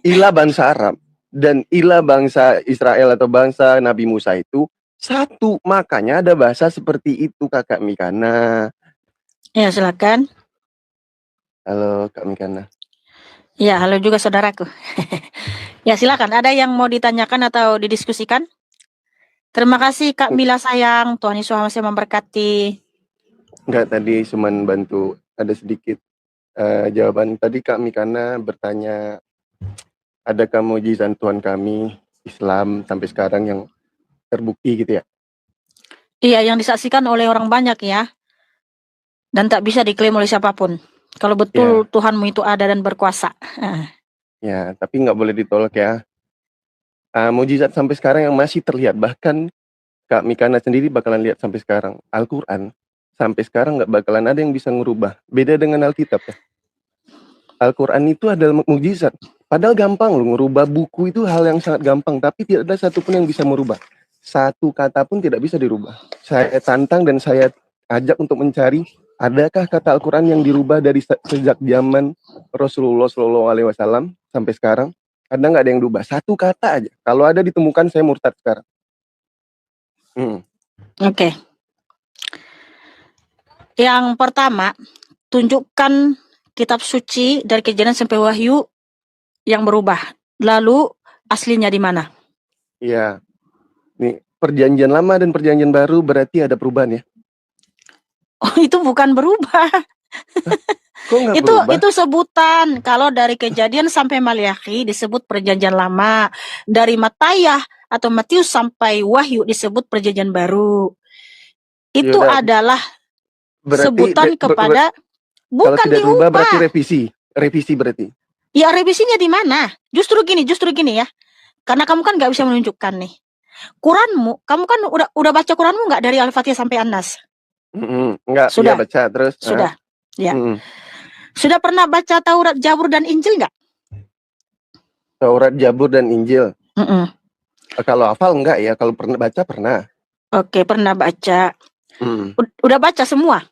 ilah bangsa Arab dan ilah bangsa Israel atau bangsa Nabi Musa itu satu, makanya ada bahasa seperti itu Kakak Mikana. Ya, silakan. Halo Kak Mikana. Ya, halo juga saudaraku. Ya, silakan. Ada yang mau ditanyakan atau didiskusikan? Terima kasih Kak Mila sayang. Tuhan Yesus memberkati. Enggak, tadi cuman bantu ada sedikit jawaban. Tadi Kak Mikana bertanya, adakah mujizat Tuhan kami Islam sampai sekarang yang terbukti gitu ya? Iya, yang disaksikan oleh orang banyak ya. Dan tak bisa diklaim oleh siapapun. Kalau betul Ya. Tuhanmu itu ada dan berkuasa. Ya, tapi nggak boleh ditolak ya. Mujizat sampai sekarang yang masih terlihat, bahkan Kak Mikana sendiri bakalan lihat sampai sekarang. Al-Quran, sampai sekarang nggak bakalan ada yang bisa ngubah. Beda dengan Alkitab ya. Al-Quran itu adalah mujizat. Padahal gampang loh, ngerubah buku itu hal yang sangat gampang. Tapi tidak ada satupun yang bisa merubah. Satu kata pun tidak bisa dirubah. Saya tantang dan saya ajak untuk mencari, adakah kata Al-Quran yang dirubah dari sejak zaman Rasulullah SAW sampai sekarang? Ada nggak ada yang dirubah? Satu kata aja. Kalau ada ditemukan, saya murtad sekarang. Oke. Yang pertama, tunjukkan kitab suci dari Kejadian sampai Wahyu yang berubah. Lalu aslinya di mana? Iya. Nih, perjanjian lama dan perjanjian baru berarti ada perubahan ya? Oh, itu bukan berubah. Kok nggak berubah? Itu sebutan. Kalau dari Kejadian sampai Maliaki disebut perjanjian lama. Dari Matayah atau Matius sampai Wahyu disebut perjanjian baru. Itu Yaudah, adalah berarti sebutan kepada bukan kalau tidak diubah. berubah berarti revisi berarti. Ya, revisinya di mana? Justru gini ya. Karena kamu kan nggak bisa menunjukkan nih. Quranmu, kamu kan udah baca Quranmu nggak dari Al-Fatihah sampai An-Nas? Enggak, Sudah. ya baca terus. Sudah. Ya. Sudah pernah baca Taurat, Zabur dan Injil nggak? Taurat, Zabur dan Injil. Kalau hafal enggak ya, kalau pernah baca pernah. Oke, pernah baca. Udah baca semua?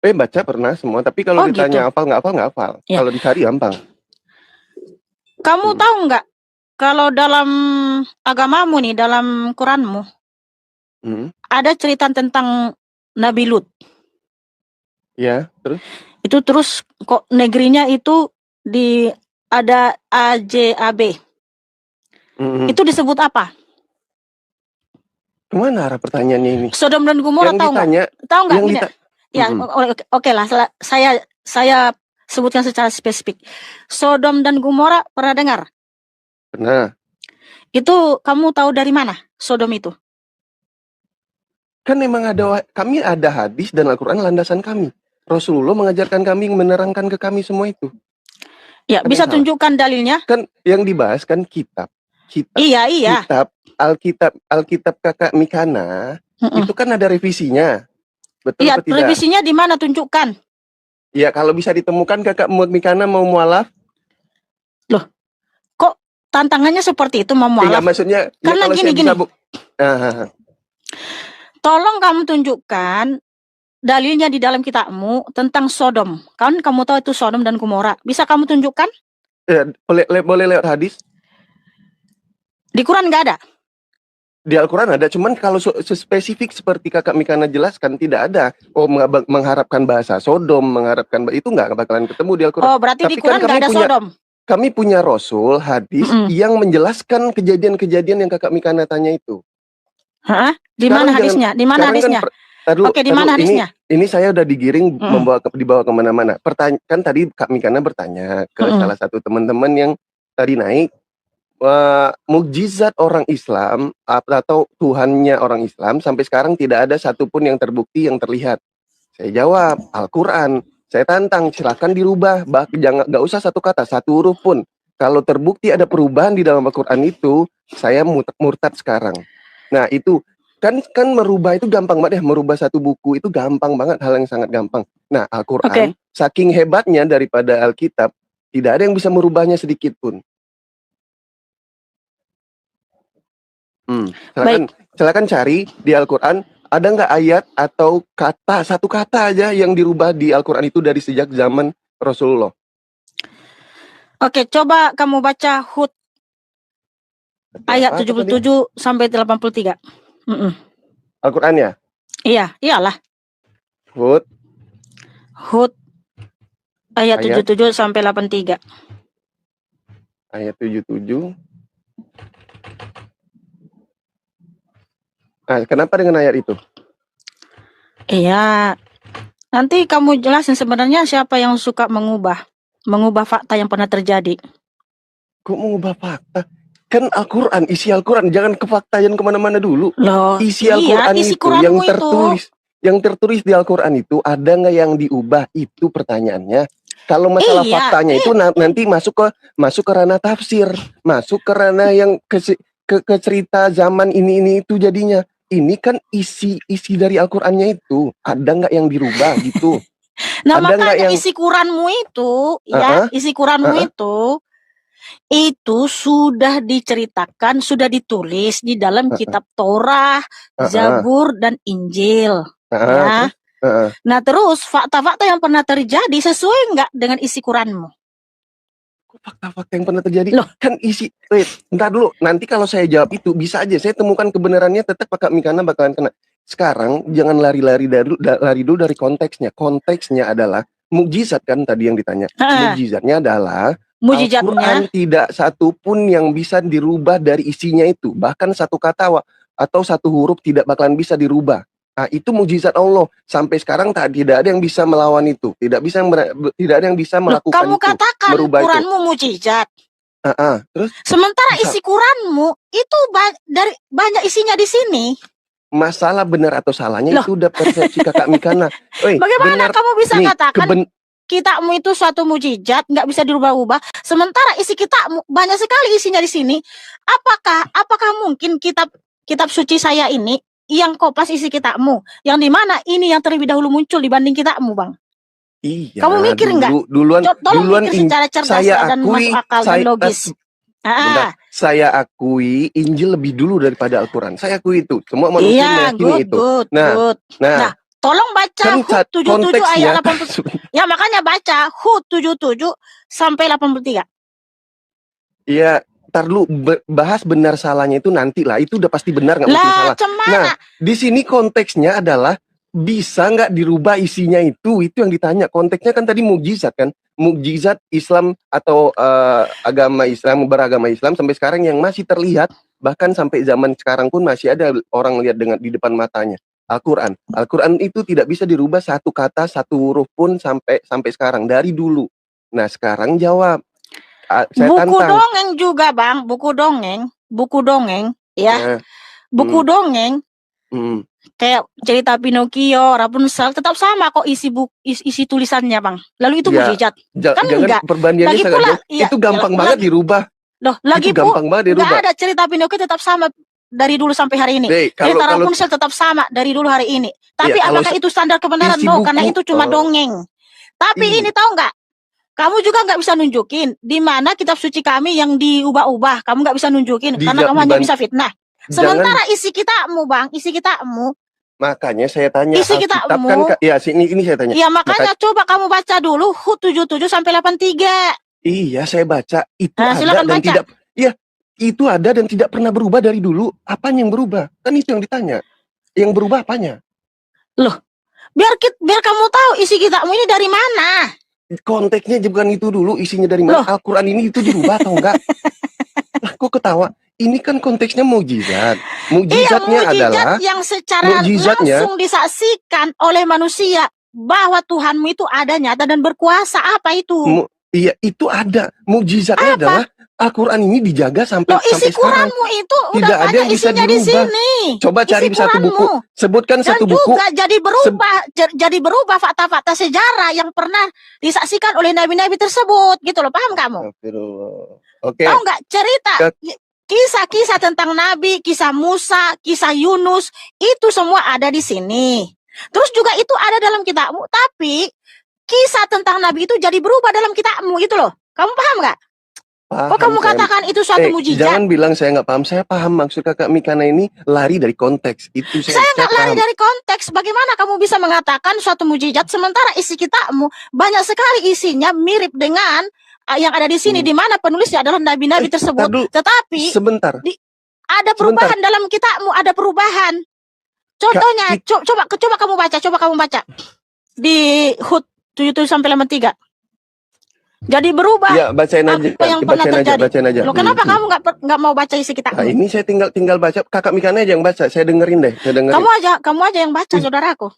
Baca pernah semua, tapi kalau ditanya gitu. hafal nggak hafal. Ya. Kalau dicari gampang. Kamu tahu nggak kalau dalam agamamu nih, dalam Quranmu, ada cerita tentang Nabi Lut? Ya, terus? Itu terus kok negerinya itu ada AJAB. Itu disebut apa? Kemana arah pertanyaannya ini? Sodom dan Gomora, tahu nggak? Tahu nggak gini? Ya, oke lah. Saya sebutkan secara spesifik. Sodom dan Gomora pernah dengar? Pernah. Itu kamu tahu dari mana Sodom itu? Kan memang kami ada hadis dan Al-Quran landasan kami. Rasulullah mengajarkan kami, menerangkan ke kami semua itu. Ya, ada bisa tunjukkan dalilnya? Kan yang dibahas kan kitab. Iya. Kitab, Alkitab Kakak Mikana, itu kan ada revisinya. Betul atau tidak? Revisinya di mana? Tunjukkan. Ya, kalau bisa ditemukan Kakak Mikana mau mualaf. Loh, kok tantangannya seperti itu mau mualaf? Maksudnya, karena gini. Tolong kamu tunjukkan dalilnya di dalam kitabmu tentang Sodom. Kan kamu tahu itu Sodom dan Gomora. Bisa kamu tunjukkan? Boleh lewat hadis. Di Quran nggak ada? Di Al-Quran ada, cuman kalau spesifik seperti Kakak Mikana jelaskan, tidak ada. Mengharapkan bahasa Sodom, mengharapkan itu nggak bakalan ketemu di Al-Quran. Oh, berarti di Quran nggak ada Sodom? Kami punya Rasul, hadis, yang menjelaskan kejadian-kejadian yang Kakak Mikana tanya itu. Hah? Di mana hadisnya? Di mana hadisnya? Oke, di mana hadisnya? Ini saya udah digiring dibawa kemana-mana. Kan tadi Kak Mikana bertanya ke salah satu teman-teman yang tadi naik, mukjizat orang Islam atau Tuhannya orang Islam sampai sekarang tidak ada satupun yang terbukti yang terlihat. Saya jawab Al-Quran. Saya tantang, silakan dirubah. Nggak usah satu kata, satu huruf pun. Kalau terbukti ada perubahan di dalam Al-Quran itu, saya murtad sekarang. Nah itu kan merubah itu gampang banget ya. Merubah satu buku itu gampang banget, hal yang sangat gampang. Nah Al-Quran saking hebatnya daripada Alkitab, tidak ada yang bisa merubahnya sedikit pun. Silakan cari di Al-Quran, ada nggak ayat atau satu kata aja yang dirubah di Al-Quran itu dari sejak zaman Rasulullah? Oke, coba kamu baca Hud ayat Apa tadi? 77 sampai 83. Al-Quran ya? Iya, iyalah. Hud Hud ayat ayat 77 sampai 83. ayat 77. Kenapa dengan ayat itu? Iya. Nanti kamu jelasin sebenarnya siapa yang suka mengubah fakta yang pernah terjadi. Kok mengubah fakta? Kan Al-Quran, isi Al-Quran, jangan ke fakta, jangan kemana-mana dulu. Loh, Isi iya, Al-Quran isi itu yang Quranmu itu. tertulis di Al-Quran itu ada nggak yang diubah? Itu pertanyaannya. Kalau masalah Iya, faktanya itu nanti masuk ke ranah tafsir, masuk ke ranah yang ke cerita zaman ini itu jadinya. Ini kan isi dari Al-Qur'annya itu, ada nggak yang dirubah gitu? Nah, Ada nggak makanya yang isi Quranmu itu, ya, Heeh, isi Quranmu heeh, itu sudah diceritakan, sudah ditulis di dalam heeh, kitab Torah, heeh, Zabur, dan Injil, heeh, ya. terus? Heeh. Nah, terus fakta-fakta yang pernah terjadi sesuai nggak dengan isi Quranmu? Kok fakta-fakta yang pernah terjadi Loh, kan bentar dulu, nanti kalau saya jawab itu bisa aja saya temukan kebenarannya tetap Kak Mikana bakalan kena. Sekarang jangan lari-lari lari dulu dari konteksnya. Konteksnya adalah mukjizat kan tadi yang ditanya. Mukjizatnya adalah Al-Quran mujizatnya, tidak satu pun yang bisa dirubah dari isinya itu. Bahkan satu kata atau satu huruf tidak bakalan bisa dirubah. Nah, itu mukjizat Allah. Sampai sekarang tidak ada yang bisa melawan itu. Tidak ada yang bisa loh, melakukan kamu itu, katakan merubah itu. Quranmu mujizat. Terus Sementara bisa isi Quranmu itu dari banyak isinya di sini. masalah benar atau salahnya Loh, itu udah persepsi Kakak Mikana. bagaimana Benar kamu bisa nih katakan kitabmu itu suatu mujizat, nggak bisa dirubah-ubah, sementara isi kitabmu banyak sekali isinya di sini? Apakah mungkin kitab suci saya ini yang kopas isi kitabmu, yang dimana ini yang terlebih dahulu muncul dibanding kitabmu, Bang? Iya, Kamu mikir nggak? Tolong mikir secara cerdas dan masuk akal dan logis. Saya akui Injil lebih dulu daripada Al-Quran. Saya akui itu. Semua manusia Iya, meyakini itu. good. Nah, tolong baca kan Hud 77 konteksnya ayat 80. Ya, makanya baca Hud 77 sampai 83. Iya, ntar dulu bahas benar salahnya itu nanti lah. Itu udah pasti benar nggak mungkin salah. Nah, di sini konteksnya adalah bisa nggak dirubah isinya itu yang ditanya. Konteksnya kan tadi mukjizat kan, mukjizat Islam atau beragama Islam sampai sekarang yang masih terlihat, bahkan sampai zaman sekarang pun masih ada orang lihat di depan matanya. Al-Quran itu tidak bisa dirubah satu kata satu huruf pun sampai sekarang dari dulu. Nah sekarang jawab, saya buku tantang. Dongeng juga, Bang, buku dongeng ya. Buku dongeng kayak cerita Pinocchio, Rapunzel tetap sama kok isi tulisannya, Bang. Lalu itu mujizat. Kan enggak. Perbandingannya Lagi pula, itu gampang banget dirubah. Loh, lagi enggak ada cerita Pinocchio tetap sama dari dulu sampai hari ini. Cerita Rapunzel tetap sama dari dulu hari ini. Tapi apakah itu standar kebenaran? No, karena itu cuma dongeng. Tapi ini tahu nggak? Kamu juga nggak bisa nunjukin di mana kitab suci kami yang diubah-ubah. Kamu nggak bisa nunjukin karena kamu hanya bisa fitnah. Sementara isi kitabmu, Bang, isi kitabmu. Makanya saya tanya, isi kitabmu kan, ya ini saya tanya. Iya, makanya coba kamu baca dulu Hud 77 sampai 83. Iya, saya baca itu ada dan baca. tidak. Iya, itu ada dan tidak pernah berubah dari dulu. Apanya yang berubah? Kan itu yang ditanya. Yang berubah apanya? Loh, biar kamu tahu isi kitabmu ini dari mana. Konteksnya bukan itu dulu, isinya dari mana? Al-Quran ini itu dirubah atau enggak? Lah, kok ketawa? Ini kan konteksnya mukjizat. Mukjizatnya adalah yang secara langsung disaksikan oleh manusia bahwa Tuhanmu itu ada, nyata dan berkuasa. Apa itu? Iya, itu ada. Mukjizatnya adalah Al-Quran ini dijaga sampai isi sekarang. Quranmu itu tidak ada yang bisa dirubah. Di sini. Coba cari satu buku. Sebutkan dan satu buku. Dan juga jadi berubah fakta-fakta sejarah yang pernah disaksikan oleh nabi-nabi tersebut. Gitu loh, paham kamu? Oke. Tahu nggak cerita kisah-kisah tentang nabi, kisah Musa, kisah Yunus, itu semua ada di sini. Terus juga itu ada dalam kitabmu, tapi kisah tentang nabi itu jadi berubah dalam kitabmu, gitu loh. Kamu paham nggak? Kok kamu katakan itu suatu mujizat? Jangan bilang saya nggak paham. Saya paham maksud Kakak Mikana ini lari dari konteks. Itu saya nggak lari dari konteks. Bagaimana kamu bisa mengatakan suatu mujizat sementara isi kitabmu banyak sekali isinya mirip dengan yang ada di sini, di mana penulisnya adalah nabi-nabi tersebut, tetapi sebentar. Ada perubahan dalam kitabmu, ada perubahan. Contohnya, coba kamu baca di Hud 77 sampai 83. Jadi berubah. Ya, bacain aja. Apa yang pernah terjadi? Bacain aja. Loh, kenapa kamu nggak mau baca isi kitab? Nah, ini saya tinggal baca. Kakak Mikana aja yang baca. Saya dengerin deh. Kamu aja yang baca, saudaraku.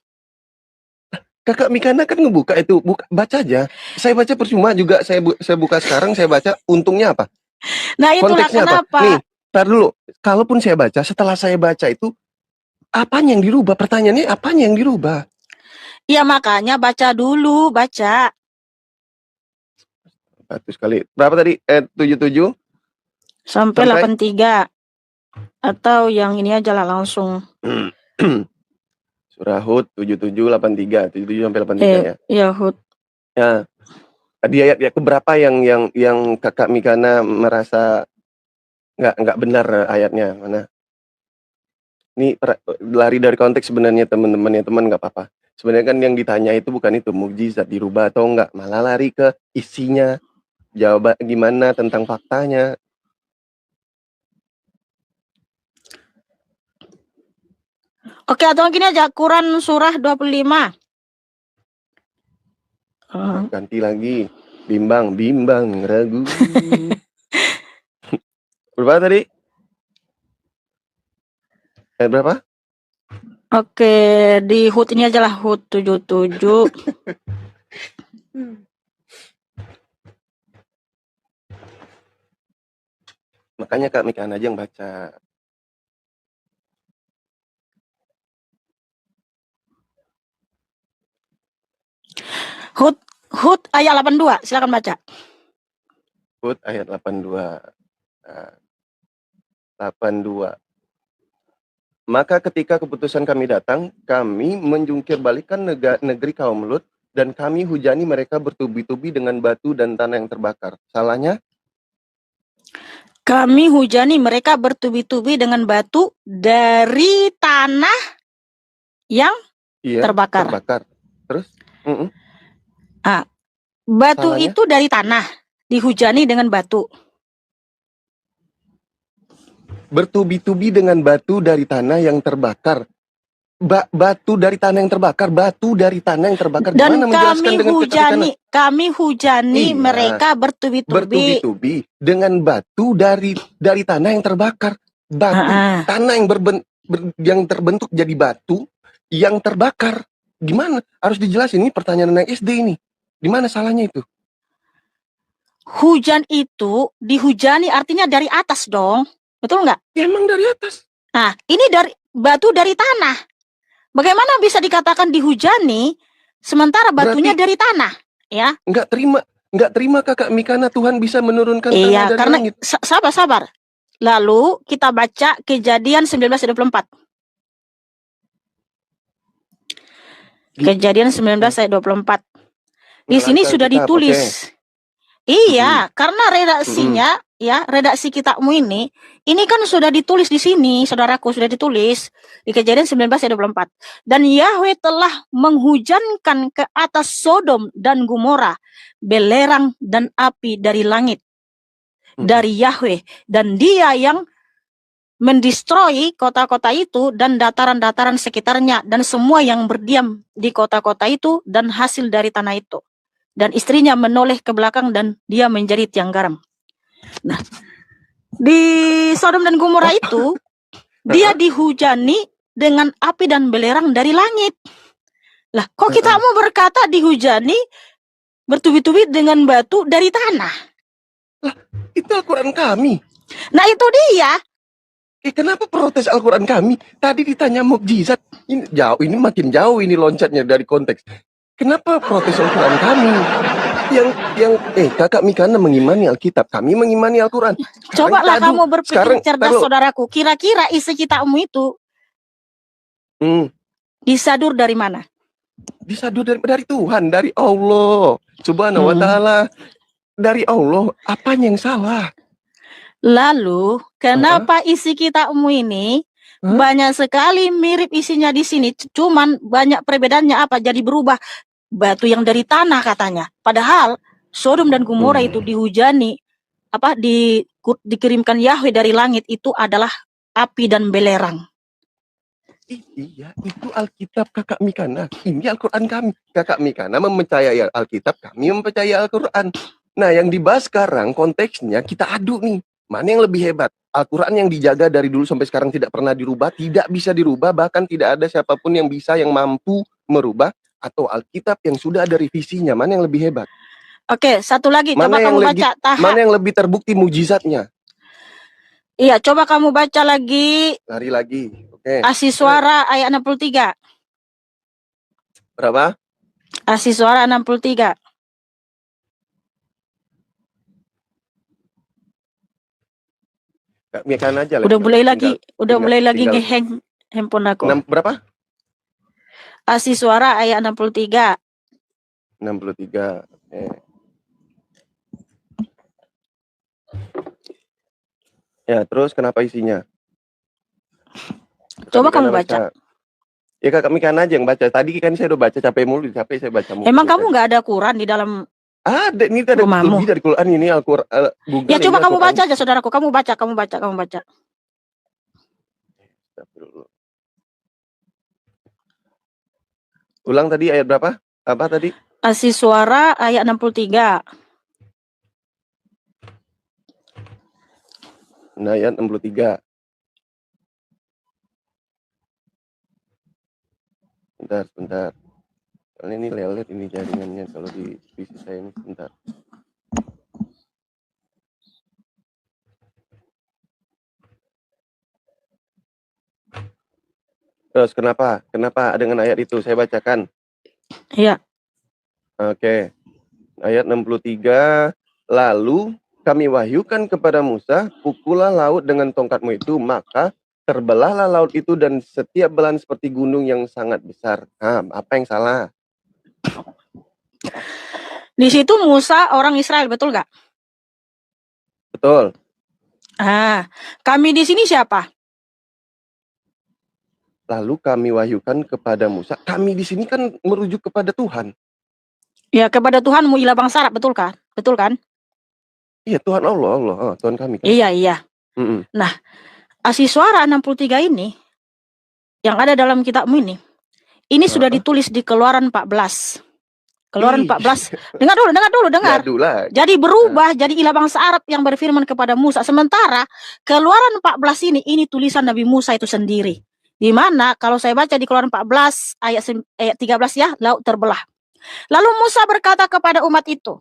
Kakak Mikana kan ngebuka itu, baca aja. Saya baca percuma juga. Saya buka sekarang, saya baca. Untungnya apa? Nah, itulah konteksnya kenapa. Apa? Nih, tar dulu. Kalaupun saya baca, setelah saya baca itu, apanya yang dirubah? Pertanyaannya apanya yang dirubah? Iya, makanya baca dulu, baca. 100 kali. Berapa tadi? 77? Sampai 83. Atau yang ini aja lah langsung. Surah Hud 77, 83. 77 sampai 83 ya? Iya, Hud. Ya. Di ayat keberapa yang Kakak Mikana merasa nggak benar ayatnya? Mana? Ini lari dari konteks sebenarnya teman-teman ya, teman nggak apa-apa. Sebenarnya kan yang ditanya itu bukan itu, mukjizat dirubah atau enggak, malah lari ke isinya. Jawab gimana tentang faktanya. Oke, atau gini aja, Quran surah 25. Ganti lagi. Bimbang, ragu. Berapa tadi? Berapa? Oke, di Hud ini aja lah, Hud 77. Makanya Kak Mikana aja yang baca. Hud ayat 82, silakan baca. Hud ayat 82. 82. Maka ketika keputusan kami datang, kami menjungkir balikan negeri kaum Lut, dan kami hujani mereka bertubi-tubi dengan batu dan tanah yang terbakar. Salahnya? Kami hujani mereka bertubi-tubi dengan batu dari tanah yang terbakar. Terus? Batu salahnya? Itu dari tanah, dihujani dengan batu. Bertubi-tubi dengan batu dari tanah yang terbakar. Batu dari tanah yang terbakar. Dan kami hujani mereka bertubi-tubi dengan batu dari tanah yang terbakar. Tanah yang terbentuk jadi batu yang terbakar. Gimana? Harus dijelasin, ini pertanyaan anak SD ini. Di mana salahnya itu? Hujan itu dihujani artinya dari atas dong. Betul nggak? Ya, emang dari atas. Nah, ini dari batu dari tanah. Bagaimana bisa dikatakan dihujani sementara batunya dari tanah? Ya? Nggak terima Kakak Mikana Tuhan bisa menurunkan tanah dari karena langit. Sabar. Lalu kita baca Kejadian 19:24. Kejadian 19:24. Di sini sudah ditulis. Iya, karena redaksinya redaksi kitabmu ini kan sudah ditulis di sini, saudaraku, sudah ditulis di Kejadian 19:24. Dan Yahweh telah menghujankan ke atas Sodom dan Gomora belerang dan api dari langit dari Yahweh, dan Dia yang mendestroy kota-kota itu dan dataran-dataran sekitarnya dan semua yang berdiam di kota-kota itu dan hasil dari tanah itu. Dan istrinya menoleh ke belakang dan dia menjadi tiang garam. Nah, di Sodom dan Gomora itu dia dihujani dengan api dan belerang dari langit. Lah, kok kita mau berkata dihujani bertubi-tubi dengan batu dari tanah? Lah, itu Al-Quran kami. Nah, itu dia. Kenapa protes Al-Quran kami? Tadi ditanya mukjizat. Ini makin jauh ini loncatnya dari konteks. Kenapa protes Al-Quran kami? Kakak Mikana mengimani Alkitab, kami mengimani Al-Quran. Cobalah kamu berpikir cerdas, saudaraku. Kira-kira isi kitabmu itu disadur dari mana? Disadur dari Tuhan, dari Allah Subhanahu wa ta'ala. Dari Allah, apanya yang salah? Lalu, kenapa isi kitabmu ini banyak sekali mirip isinya di sini, cuman banyak perbedaannya apa? Jadi berubah. Batu yang dari tanah katanya. Padahal Sodom dan Gomora itu dihujani, dikirimkan Yahweh dari langit itu adalah api dan belerang. Iya, itu Alkitab Kakak Mikana. Ini Al-Quran kami. Kakak Mikana mempercayai Alkitab, kami mempercayai Al-Quran. Nah, yang dibahas sekarang konteksnya kita adu nih. Mana yang lebih hebat? Al-Quran yang dijaga dari dulu sampai sekarang tidak pernah dirubah, tidak bisa dirubah, bahkan tidak ada siapapun yang bisa, yang mampu merubah, atau Alkitab yang sudah ada revisinya. Mana yang lebih hebat? Oke, satu lagi, coba kamu baca Taha. Mana yang lebih terbukti mujizatnya? Iya, coba kamu baca lagi. Lari lagi. Asih Suara ayat 63. Berapa? Asih Suara 63. Mikan aja udah mulai lagi ngehang handphone aku. Berapa? Asih Suara ayat 63. 63. Ya, terus kenapa isinya? Coba kamu baca. Ya Kakak Mikan aja yang baca. Tadi kan saya udah baca, capek saya baca mulu. Emang kamu nggak ada Quran di dalam? Ada, ini ada lebih dari Quran ini Al-Quran. Ya coba kamu baca aja, saudaraku. Kamu baca. Ulang tadi ayat berapa? Apa tadi? Asih Suara ayat 63. Nah, ayat 63. Bentar. Soalnya ini lelet ini jaringannya kalau di PC saya ini. Bentar. Terus kenapa? Kenapa dengan ayat itu? Saya bacakan. Iya. Oke. Ayat 63. Lalu kami wahyukan kepada Musa, pukullah laut dengan tongkatmu itu, maka terbelahlah laut itu dan setiap belahan seperti gunung yang sangat besar. Apa yang salah? Di situ Musa orang Israel, betul nggak? Betul. Kami di sini siapa? Lalu kami wahyukan kepada Musa. Kami di sini kan merujuk kepada Tuhan. Ya, kepada Tuhanmu ilah bangsa Arab, betul kan? Betul kan? Iya, Tuhan Allah, Tuhan kami kan. Iya. Nah, Asih Suara 63 ini yang ada dalam kitabmu ini sudah ditulis di Keluaran 14. Keluaran 14. Dengar dulu. Jadi berubah jadi ilah bangsa Arab yang berfirman kepada Musa. Sementara Keluaran 14 ini tulisan Nabi Musa itu sendiri. Di mana kalau saya baca di Keluaran 14 ayat 13 ya, laut terbelah. Lalu Musa berkata kepada umat itu,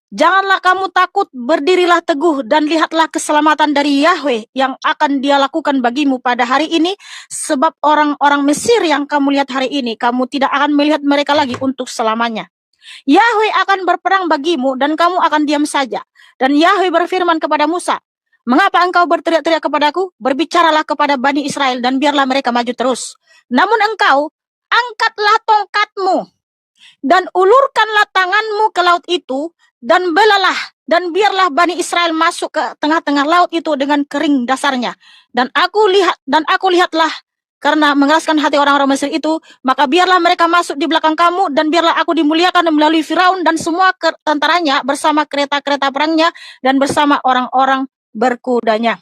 janganlah kamu takut, berdirilah teguh dan lihatlah keselamatan dari Yahweh yang akan Dia lakukan bagimu pada hari ini, sebab orang-orang Mesir yang kamu lihat hari ini, kamu tidak akan melihat mereka lagi untuk selamanya. Yahweh akan berperang bagimu dan kamu akan diam saja. Dan Yahweh berfirman kepada Musa, mengapa engkau berteriak-teriak kepadaku? Berbicaralah kepada Bani Israel dan biarlah mereka maju terus. Namun engkau, angkatlah tongkatmu dan ulurkanlah tanganmu ke laut itu, dan belalah, dan biarlah Bani Israel masuk ke tengah-tengah laut itu dengan kering dasarnya. Dan aku lihatlah, karena mengeraskan hati orang-orang Mesir itu, maka biarlah mereka masuk di belakang kamu, dan biarlah aku dimuliakan melalui Firaun dan semua tentaranya bersama kereta-kereta perangnya dan bersama orang-orang berkudanya.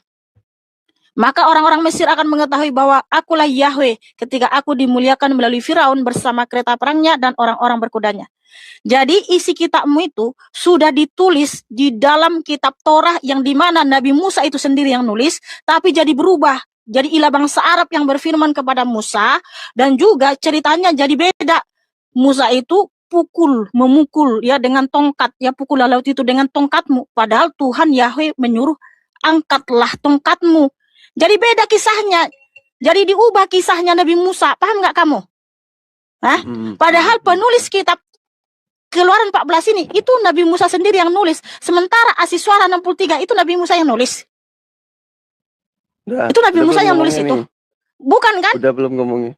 Maka orang-orang Mesir akan mengetahui bahwa akulah Yahweh ketika aku dimuliakan melalui Firaun bersama kereta perangnya dan orang-orang berkudanya. Jadi isi kitabmu itu sudah ditulis di dalam kitab Torah yang dimana Nabi Musa itu sendiri yang nulis, tapi jadi berubah. Jadi ilah bangsa Arab yang berfirman kepada Musa, dan juga ceritanya jadi beda. Musa itu memukul ya dengan tongkat, ya pukullah laut itu dengan tongkatmu. Padahal Tuhan Yahweh menyuruh angkatlah tongkatmu. Jadi beda kisahnya. Jadi diubah kisahnya Nabi Musa. Paham nggak kamu? Padahal penulis kitab Keluaran 14 ini, itu Nabi Musa sendiri yang nulis. Sementara Asih Suara 63 itu Nabi Musa yang nulis. Itu Nabi Musa yang nulis itu. Bukan kan? Udah belum ngomongin.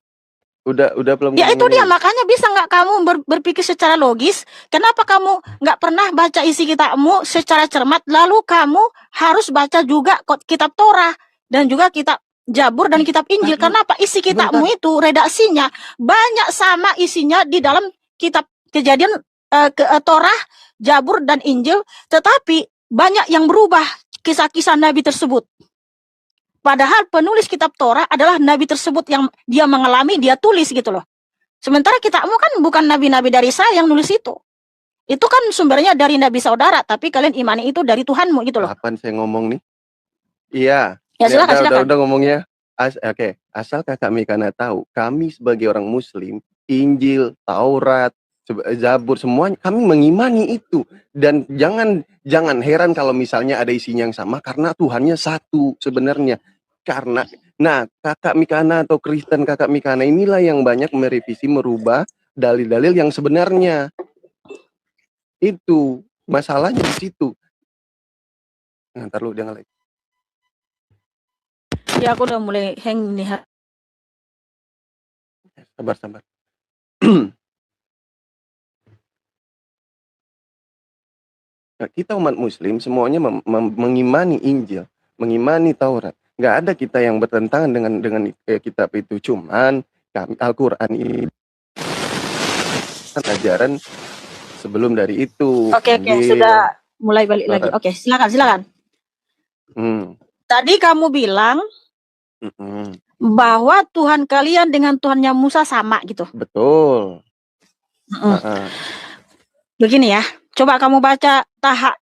Udah belum. Ya itu dia, makanya bisa nggak kamu berpikir secara logis? Kenapa kamu nggak pernah baca isi kitabmu secara cermat, lalu kamu harus baca juga kitab Torah dan juga kitab Jabur dan kitab Injil? Kenapa isi kitabmu itu redaksinya banyak sama isinya di dalam kitab Kejadian Torah Zabur dan Injil, tetapi banyak yang berubah kisah-kisah nabi tersebut. Padahal penulis kitab Torah adalah nabi tersebut yang dia mengalami, dia tulis gitu loh. Sementara kitabmu kan bukan nabi-nabi dari Israel yang nulis itu. Itu kan sumbernya dari nabi saudara, tapi kalian imani itu dari Tuhanmu gitu loh. Kapan saya ngomong nih? Iya. Ya silakan. Udah ngomongnya. Oke. Asal Kakak Mikana tahu, kami sebagai orang Muslim, Injil, Taurat, Zabur, semuanya kami mengimani itu. Dan jangan heran kalau misalnya ada isinya yang sama, karena Tuhannya satu sebenarnya. Nah, Kakak Mikana atau Kristen Kakak Mikana inilah yang banyak merevisi, merubah dalil-dalil yang sebenarnya. Itu masalahnya di situ. Nah, ntar lu jangan lagi. Ya, aku udah mulai hang nih. Sabar. Nah, kita umat Muslim semuanya mengimani Injil, mengimani Taurat. Nggak ada kita yang bertentangan dengan kitab itu. Cuman Al-Quran ini ajaran sebelum dari itu. Oke, sudah mulai balik lagi. Oke, silakan. Tadi kamu bilang bahwa Tuhan kalian dengan Tuhannya Musa sama gitu. Betul. Begini ya, coba kamu baca Taha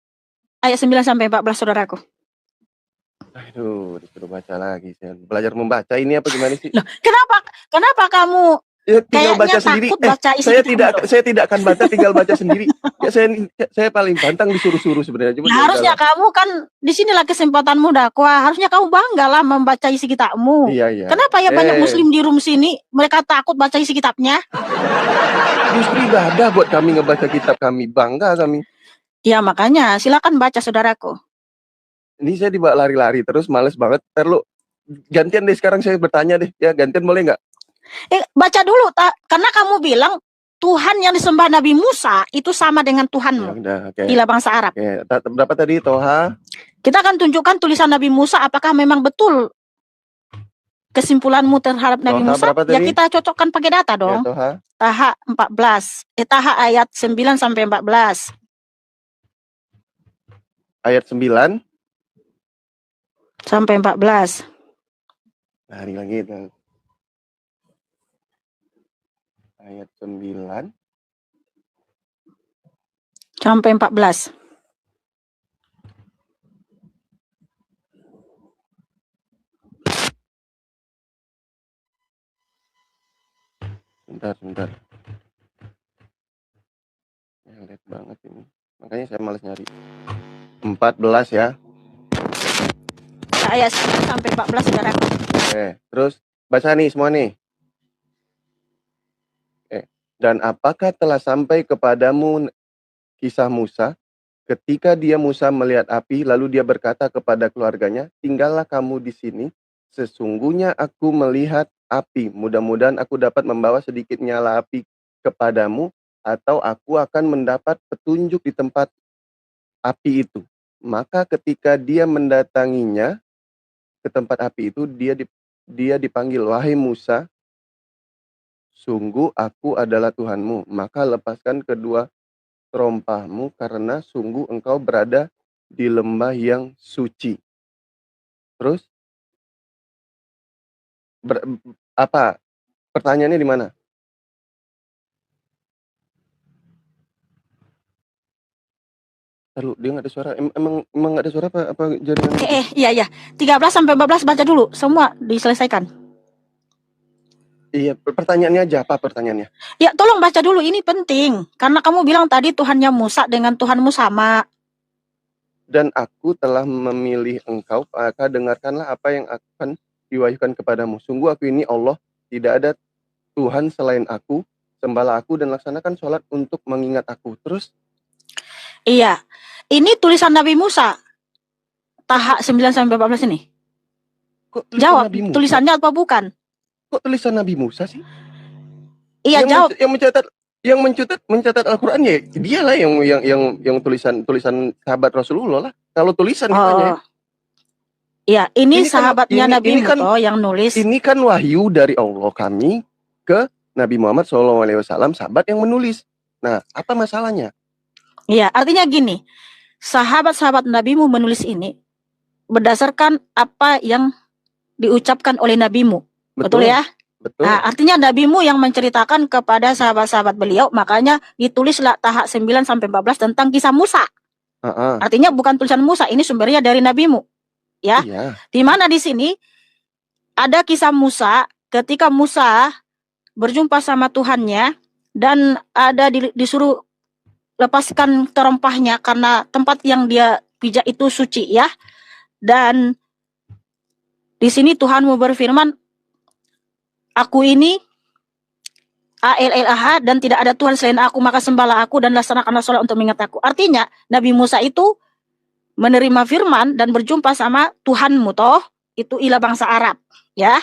ayat 9 sampai 14, saudaraku. Aduh, disuruh baca lagi. Belajar membaca ini apa gimana sih? Loh, kenapa kamu tinggal baca sendiri? Baca isi saya tidak akan baca, tinggal baca sendiri. Ya, saya paling pantang disuruh-suruh sebenarnya. Nah, harusnya kamu kan di sinilah kesempatanmu dakwah. Harusnya kamu banggalah membaca isi kitabmu. Iya. Kenapa ya banyak Muslim di room sini mereka takut baca isi kitabnya? Justru ibadah buat kami ngebaca kitab kami, bangga kami. Ya makanya silakan baca, saudaraku. Ini saya dibawa lari-lari terus, males banget. Terlalu gantian deh sekarang saya bertanya deh. Ya gantian boleh nggak? Baca dulu, karena kamu bilang Tuhan yang disembah Nabi Musa itu sama dengan Tuhanmu. Di bangsa Arab. Berapa tadi Toha? Kita akan tunjukkan tulisan Nabi Musa apakah memang betul kesimpulanmu terhadap Nabi Musa. Ya kita cocokkan pakai data dong. Ya, Taha 14. Taha ayat 9 sampai 14. Ayat 9 sampai 14. Hari lagi itu. Ayat 9 sampai 14. Bentar. Lihat banget ini. Makanya saya malas nyari. 14 ya. Ayat 9 sampai 14, saudara. Terus baca nih semua nih. Dan apakah telah sampai kepadamu kisah Musa ketika Musa melihat api, lalu dia berkata kepada keluarganya, tinggallah kamu di sini, sesungguhnya aku melihat api, mudah-mudahan aku dapat membawa sedikit nyala api kepadamu, atau aku akan mendapat petunjuk di tempat api itu. Maka ketika dia mendatanginya ke tempat api itu, dia dipanggil, wahai Musa, sungguh aku adalah Tuhanmu, maka lepaskan kedua terompahmu, karena sungguh engkau berada di lembah yang suci. Terus apa pertanyaannya di mana? Lalu dia nggak ada suara. Emang nggak ada suara apa jaringan? Iya. 13 sampai 14 baca dulu, semua diselesaikan. Iya, pertanyaannya aja, apa pertanyaannya? Ya, tolong baca dulu, ini penting. Karena kamu bilang tadi Tuhannya Musa dengan Tuhanmu sama. Dan aku telah memilih engkau, maka dengarkanlah apa yang akan diwahyukan kepadamu. Sungguh aku ini Allah, tidak ada Tuhan selain aku, sembahlah aku dan laksanakan sholat untuk mengingat aku. Terus? Iya, ini tulisan Nabi Musa. Taha 9 sampai 14 ini. Jawab, tulisannya apa bukan? Kok tulisan Nabi Musa sih? Iya, jawab. Yang mencatat Al-Qur'an ya dialah yang tulisan sahabat Rasulullah lah. Kalau tulisan gimana? Iya, ini sahabatnya Nabi Musa yang nulis. Ini kan wahyu dari Allah kami ke Nabi Muhammad SAW, sahabat yang menulis. Nah, apa masalahnya? Iya, artinya gini, sahabat-sahabat nabimu menulis ini berdasarkan apa yang diucapkan oleh nabimu. Betul ya? Betul. Nah, artinya nabimu yang menceritakan kepada sahabat-sahabat beliau, makanya ditulislah tahap 9 sampai 14 tentang kisah Musa. Artinya bukan tulisan Musa, ini sumbernya dari nabimu. Ya. Iya. Di mana di sini ada kisah Musa ketika Musa berjumpa sama Tuhannya dan ada disuruh lepaskan terompahnya karena tempat yang dia pijak itu suci ya. Dan di sini Tuhan mau berfirman, aku ini A-L-L-A-H dan tidak ada Tuhan selain aku, maka sembahlah aku dan laksanakanlah sholat untuk mengingat aku. Artinya Nabi Musa itu menerima firman dan berjumpa sama Tuhanmu toh, itu ilah bangsa Arab ya.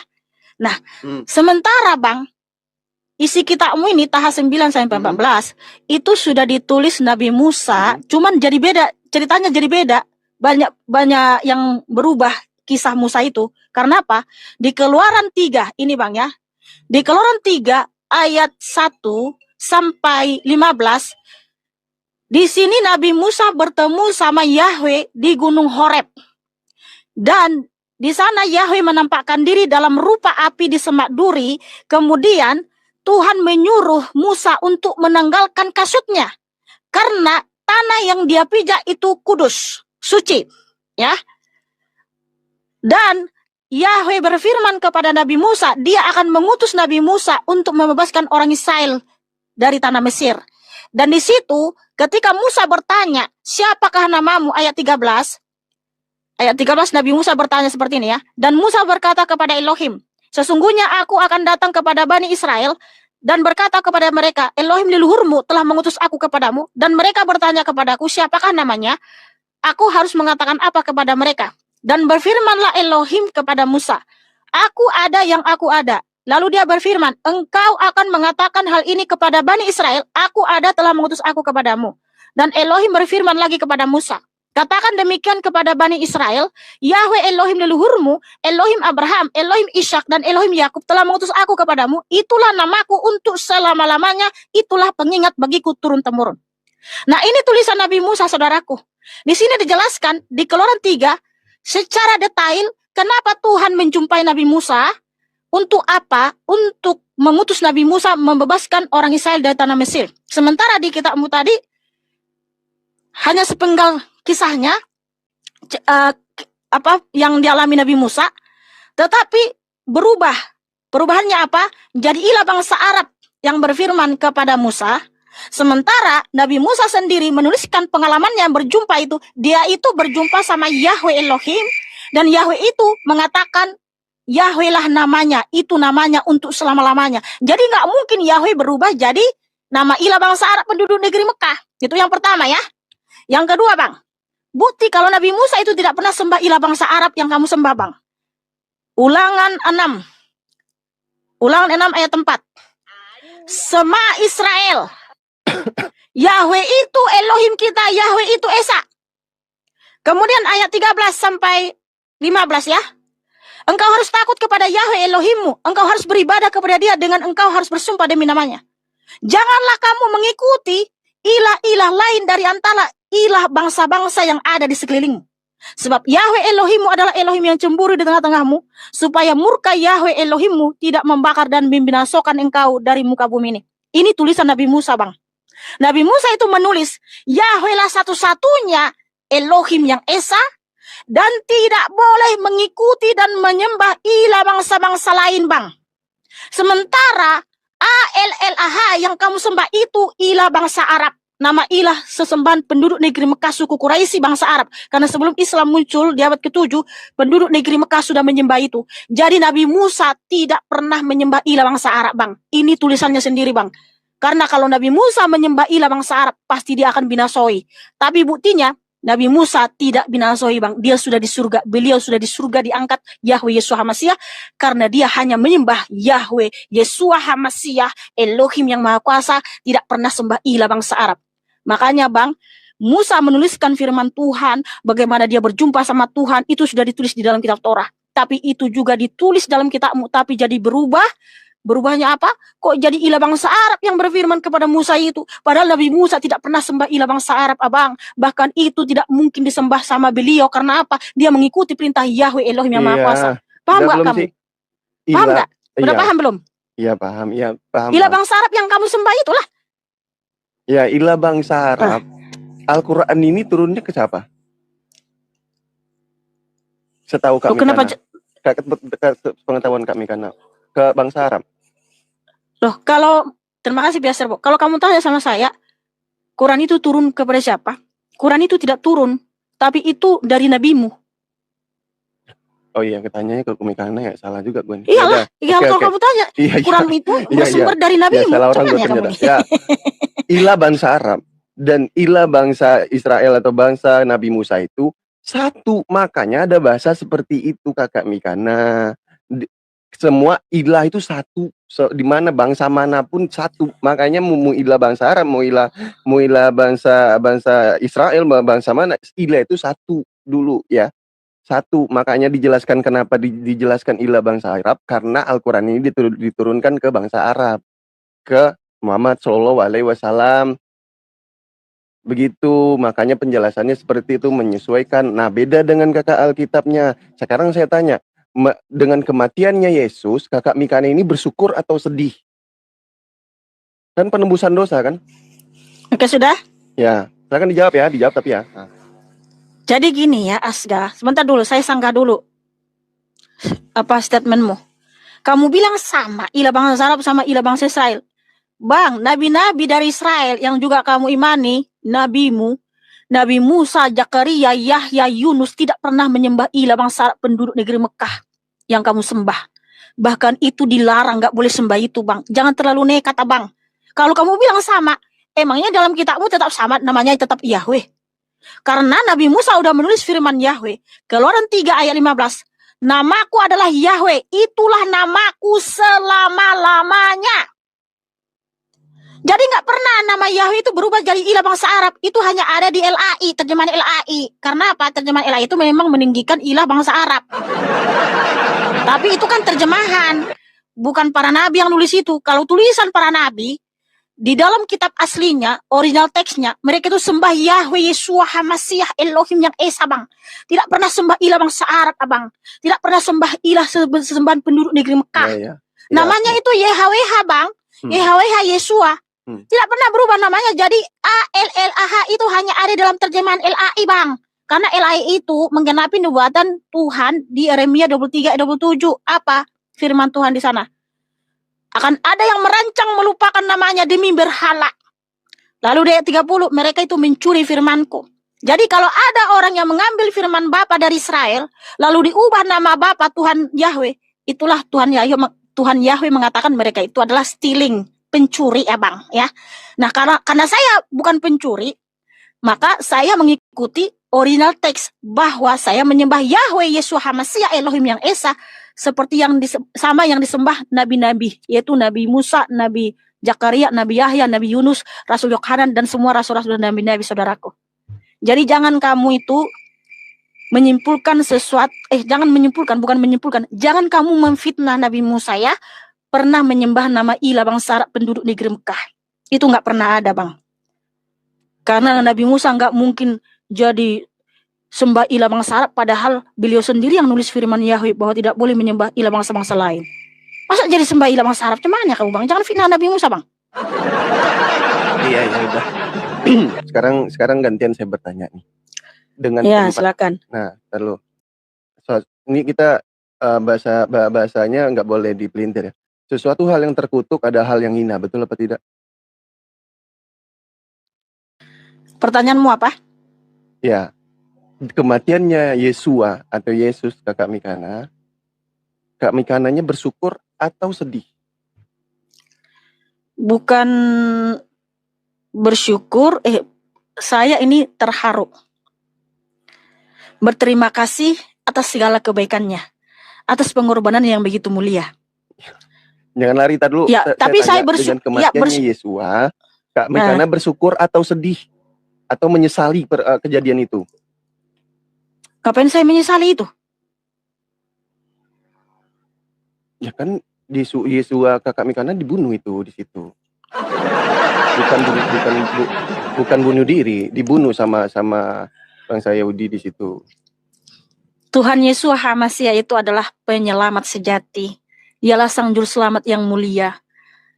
Nah, sementara Bang, isi kitabmu ini tahap 9 sampai 14 itu sudah ditulis Nabi Musa, cuman jadi beda, ceritanya jadi beda. Banyak yang berubah kisah Musa itu. Karena apa? Di Keluaran 3 ini Bang ya. Di Keluaran 3 ayat 1 sampai 15 di sini Nabi Musa bertemu sama Yahweh di Gunung Horeb. Dan di sana Yahweh menampakkan diri dalam rupa api di semak duri. Kemudian Tuhan menyuruh Musa untuk menanggalkan kasutnya karena tanah yang dia pijak itu kudus, suci, ya. Dan Yahweh berfirman kepada Nabi Musa, dia akan mengutus Nabi Musa untuk membebaskan orang Israel dari tanah Mesir. Dan di situ ketika Musa bertanya, siapakah namamu? Ayat 13 Nabi Musa bertanya seperti ini ya. Dan Musa berkata kepada Elohim, sesungguhnya aku akan datang kepada Bani Israel dan berkata kepada mereka, Elohim leluhurmu telah mengutus aku kepadamu. Dan mereka bertanya kepadaku, siapakah namanya? Aku harus mengatakan apa kepada mereka? Dan berfirmanlah Elohim kepada Musa, aku ada yang aku ada. Lalu dia berfirman, engkau akan mengatakan hal ini kepada Bani Israel, aku ada telah mengutus aku kepadamu. Dan Elohim berfirman lagi kepada Musa, katakan demikian kepada Bani Israel, Yahweh Elohim leluhurmu, Elohim Abraham, Elohim Ishak, dan Elohim Yakub telah mengutus aku kepadamu. Itulah namaku untuk selama-lamanya, itulah pengingat bagiku turun-temurun. Nah, ini tulisan Nabi Musa, saudaraku. Di sini dijelaskan di Keluaran 3 secara detail kenapa Tuhan menjumpai Nabi Musa, untuk apa? Untuk mengutus Nabi Musa membebaskan orang Israel dari tanah Mesir. Sementara di kitabmu tadi hanya sepenggal kisahnya apa yang dialami Nabi Musa, tetapi berubah. Perubahannya apa? Jadi ilah bangsa Arab yang berfirman kepada Musa. Sementara Nabi Musa sendiri menuliskan pengalamannya yang berjumpa itu, dia itu berjumpa sama Yahweh Elohim, dan Yahweh itu mengatakan Yahweh lah namanya, itu namanya untuk selama-lamanya. Jadi nggak mungkin Yahweh berubah jadi nama ilah bangsa Arab penduduk negeri Mekah. Itu yang pertama ya. Yang kedua Bang, bukti kalau Nabi Musa itu tidak pernah sembah ilah bangsa Arab yang kamu sembah Bang. Ulangan 6 ayat 4. Sema Israel, Yahweh itu Elohim kita, Yahweh itu Esa. Kemudian ayat 13 sampai 15 ya. Engkau harus takut kepada Yahweh Elohimmu. Engkau harus beribadah kepada dia dengan engkau harus bersumpah demi namanya. Janganlah kamu mengikuti ilah-ilah lain dari antara ilah bangsa-bangsa yang ada di sekelilingmu. Sebab Yahweh Elohimmu adalah Elohim yang cemburu di tengah-tengahmu, supaya murka Yahweh Elohimmu tidak membakar dan membinasakan engkau dari muka bumi ini. Ini tulisan Nabi Musa Bang. Nabi Musa itu menulis, Yahweh lah satu-satunya Elohim yang Esa, dan tidak boleh mengikuti dan menyembah ilah bangsa-bangsa lain Bang. Sementara A-L-L-A-H yang kamu sembah itu ilah bangsa Arab. Nama ilah sesembahan penduduk negeri Mekah suku Quraisy bangsa Arab. Karena sebelum Islam muncul di abad ke-7, penduduk negeri Mekah sudah menyembah itu. Jadi Nabi Musa tidak pernah menyembah ilah bangsa Arab Bang. Ini tulisannya sendiri Bang. Karena kalau Nabi Musa menyembah ilah bangsa Arab, pasti dia akan binasoi. Tapi buktinya, Nabi Musa tidak binasoi Bang. Dia sudah di surga. Beliau sudah di surga diangkat Yahweh Yeshua HaMashiach. Karena dia hanya menyembah Yahweh Yeshua HaMashiach, Elohim yang Maha Kuasa, tidak pernah sembah ilah bangsa Arab. Makanya Bang, Musa menuliskan firman Tuhan, bagaimana dia berjumpa sama Tuhan, itu sudah ditulis di dalam kitab Torah. Tapi itu juga ditulis dalam kitabmu, tapi jadi berubah Berubahnya apa? Kok jadi ilah bangsa Arab yang berfirman kepada Musa itu? Padahal Nabi Musa tidak pernah sembah ilah bangsa Arab, abang. Bahkan itu tidak mungkin disembah sama beliau. Karena apa? Dia mengikuti perintah Yahweh Elohim yang Maha Kuasa. Paham gak kamu? Paham gak? Udah paham belum? Iya paham, iya paham. Ilah bangsa Arab yang kamu sembah itulah. Ya, ilah bangsa Arab. Al-Quran ini turunnya ke siapa? Setahu kami kenapa pengetahuan kami karena ke bangsa Arab. Loh, kalau terima kasih biasa, Bu. Kalau kamu tanya sama saya, Quran itu turun kepada siapa? Quran itu tidak turun, tapi itu dari nabimu. Oh iya, ketanyanya ke Kumikana ya, salah juga gue. Iyalah, kalau kamu tanya, Quran itu bersumber dari nabimu. Salah orang gue ternyata. Ya, ilah bangsa Arab dan ilah bangsa Israel atau bangsa Nabi Musa itu satu, makanya ada bahasa seperti itu Kakak Mikana. Semua ilah itu satu, di mana bangsa manapun satu. Makanya mau ilah bangsa Arab, mau ilah bangsa Israel, bangsa mana, ilah itu satu dulu ya. Satu, makanya dijelaskan kenapa dijelaskan ilah bangsa Arab, karena Al-Quran ini diturunkan ke bangsa Arab, ke Muhammad SAW. Begitu, makanya penjelasannya seperti itu, menyesuaikan. Nah, beda dengan kakak Alkitabnya. Sekarang saya tanya, dengan kematiannya Yesus, kakak Mikana ini bersyukur atau sedih? Kan penembusan dosa kan? Oke, sudah? Ya, silakan dijawab ya, dijawab tapi ya. Jadi gini ya, Asga, sebentar dulu, saya sanggah dulu apa statementmu. Kamu bilang sama ilah bangsa Arab sama ilah bangsa Israel. Bang, nabi-nabi dari Israel yang juga kamu imani, nabimu, Nabi Musa, Zakaria, Yahya, Yunus tidak pernah menyembah ilah bangsa Arab penduduk negeri Mekah yang kamu sembah. Bahkan itu dilarang, gak boleh sembah itu, bang. Jangan terlalu nekat, abang. Kalau kamu bilang sama, emangnya dalam kitabmu tetap sama, namanya tetap Yahweh. Karena Nabi Musa udah menulis firman Yahweh. Keluaran 3 ayat 15. Namaku adalah Yahweh. Itulah namaku selama-lamanya. Jadi gak pernah nama Yahweh itu berubah jadi ilah bangsa Arab. Itu hanya ada di LAI, terjemahan LAI. Karena apa? Terjemahan LAI itu memang meninggikan ilah bangsa Arab. Tapi itu kan terjemahan. Bukan para nabi yang nulis itu. Kalau tulisan para nabi, di dalam kitab aslinya, original teksnya, mereka itu sembah Yahweh Yeshua HaMashiach Elohim yang Esa, bang. Tidak pernah sembah ilah bangsa Arab, abang. Tidak pernah sembah ilah sembahan penduduk negeri Mekah. Namanya itu YHWH, bang. YHWH Yeshua. Tidak pernah berubah namanya. Jadi ALLAH itu hanya ada dalam terjemahan LAI, bang. Karena LAI itu menggenapi nubuatan Tuhan di Yeremia 23 ayat 27. Apa firman Tuhan di sana? Akan ada yang merancang melupakan namanya demi berhala. Lalu di ayat 30, mereka itu mencuri firmanku. Jadi kalau ada orang yang mengambil firman Bapa dari Israel, lalu diubah nama Bapa Tuhan Yahweh, itulah Tuhan Yahweh mengatakan mereka itu adalah stealing, pencuri ya bang. Ya. Nah karena saya bukan pencuri, maka saya mengikuti original teks bahwa saya menyembah Yahweh Yeshua HaMashiach Elohim yang Esa, seperti yang sama yang disembah nabi-nabi, yaitu Nabi Musa, Nabi Zakaria, Nabi Yahya, Nabi Yunus, Rasul Yohanan, dan semua rasul-rasul dan nabi-nabi saudaraku. Jadi jangan kamu itu menyimpulkan sesuatu, jangan kamu memfitnah Nabi Musa ya, pernah menyembah nama ilah bangsa Arab penduduk negeri Mekah. Itu nggak pernah ada, bang. Karena Nabi Musa nggak mungkin jadi sembah ilah bangsa Arab, padahal beliau sendiri yang nulis firman Yahweh bahwa tidak boleh menyembah ilah bangsa-bangsa lain. Masa jadi sembah ilah bangsa Arab? Cuman ya kamu, bang? Jangan fitnah Nabi Musa, bang. Iya, ya udah. sekarang gantian saya bertanya nih. Dengan silakan. Nah, terlalu. Ini kita bahasanya nggak boleh dipelintir ya. Sesuatu hal yang terkutuk ada hal yang hina, betul apa tidak? Pertanyaanmu apa? Ya. Kematiannya Yesua atau Yesus kakak Mikana, kak Mikananya bersyukur atau sedih? Bukan bersyukur, saya ini terharu. Berterima kasih atas segala kebaikannya, atas pengorbanan yang begitu mulia. Jangan lari dulu. Ya, tapi saya bersyukur. Dengan kematiannya Yesua, kak Mikana bersyukur atau sedih? Atau menyesali kejadian itu? Ngapain saya menyesali itu? Ya kan Yesua kakak Mikana dibunuh itu di situ. Bukan bunuh diri, dibunuh sama bangsa Yahudi di situ. Tuhan Yesus HaMasiah itu adalah penyelamat sejati. Dialah Sang Juru Selamat yang mulia.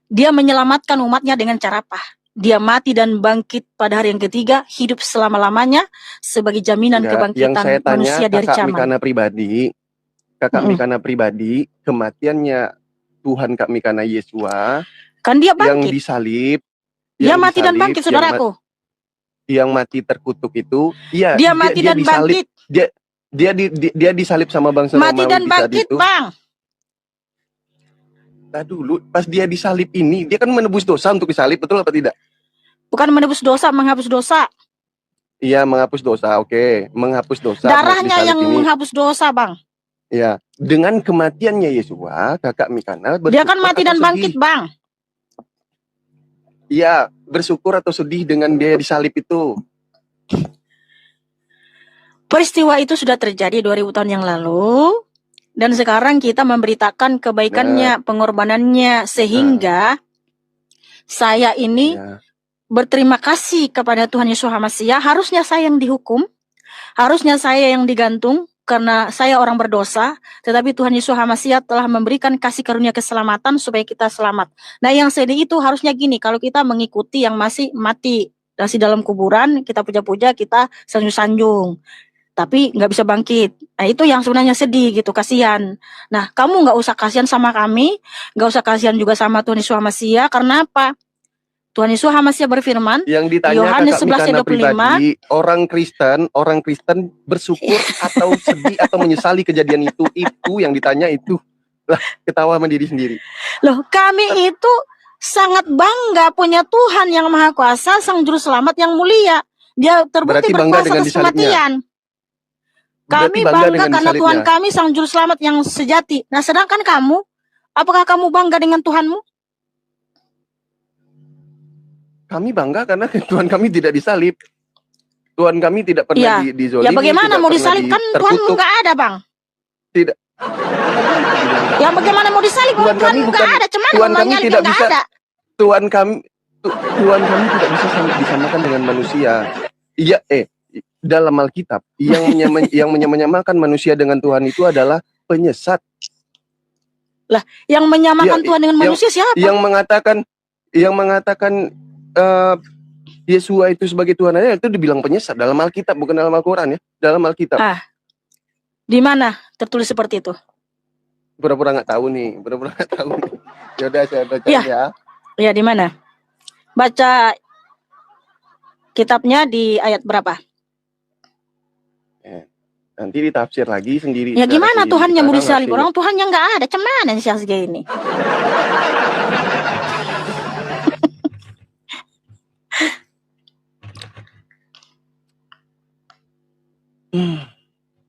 Dia menyelamatkan umatnya dengan cara apa? Dia mati dan bangkit pada hari yang ketiga, hidup selama-lamanya sebagai jaminan kebangkitan manusia dari zaman. Kakak Mikana pribadi, kematiannya Tuhan Kak Mikana Yesua, kan dia bangkit. Yang disalib. Dia mati dan bangkit, saudaraku. Yang mati terkutuk itu, iya. Dia mati dan bangkit. Dia disalib sama bangsa Romawi. Mati dan bangkit, Bang. Dulu pas dia disalib ini, dia kan menebus dosa untuk disalib, betul apa tidak? Bukan menebus dosa, menghapus dosa. Iya, menghapus dosa, oke. Menghapus dosa. Darahnya yang menghapus dosa, Bang. Ya, dengan kematiannya Yesua, kakak Mikana bersyukur. Dia kan mati dan bangkit, Bang. Iya, bersyukur atau sedih dengan dia disalib itu? Peristiwa itu sudah terjadi 2000 tahun yang lalu. Dan sekarang kita memberitakan kebaikannya, pengorbanannya, sehingga saya ini berterima kasih kepada Tuhan Yesus HaMasiah. Harusnya saya yang dihukum, harusnya saya yang digantung karena saya orang berdosa, tetapi Tuhan Yesus HaMasiah telah memberikan kasih karunia keselamatan supaya kita selamat. Nah, yang sedih itu harusnya gini, kalau kita mengikuti yang masih mati, masih dalam kuburan, kita puja-puja, kita sanjung-sanjung, tapi nggak bisa bangkit. Nah, itu yang sebenarnya sedih gitu, kasihan. Nah, kamu nggak usah kasihan sama kami, nggak usah kasihan juga sama Tuhan Yesus HaMasiah. Karena apa? Tuhan Yesus HaMasiah berfirman, yang ditanya Yohanes 11:25, pribadi, orang Kristen bersyukur atau sedih atau menyesali kejadian itu yang ditanya itu. Lah, ketawa sama diri sendiri. Loh, kami itu sangat bangga punya Tuhan yang Maha Kuasa, Sang Juru Selamat yang mulia. Dia terbukti berkuasa atas kematian. Kami bangga karena Tuhan kami Sang Juru Selamat yang sejati. Nah, sedangkan kamu, apakah kamu bangga dengan Tuhanmu? Kami bangga karena Tuhan kami tidak disalib. Tuhan kami tidak pernah dizolimi. Ya bagaimana mau disalib? Kan Tuhanmu nggak ada, Bang. Tidak. Ya bagaimana mau disalib? Tuhanmu nggak ada. Cuman Tuhan kami tidak bisa. Tuhan kami tidak bisa disamakan dengan manusia. Iya, dalam Alkitab yang menyamakan manusia dengan Tuhan itu adalah penyesat. Lah, yang menyamakan Tuhan dengan manusia siapa? Yang mengatakan Yesua itu sebagai Tuhan aja itu dibilang penyesat dalam Alkitab, bukan dalam Al-Qur'an ya, dalam Alkitab. Di mana tertulis seperti itu? Pura-pura nggak tahu nih, Ya udah saya baca ya. Ya, di mana? Baca kitabnya di ayat berapa? Nanti ditafsir lagi sendiri. Ya gimana Tuhannya mau disalib? Orang Tuhannya nggak ada, cuman sih segini.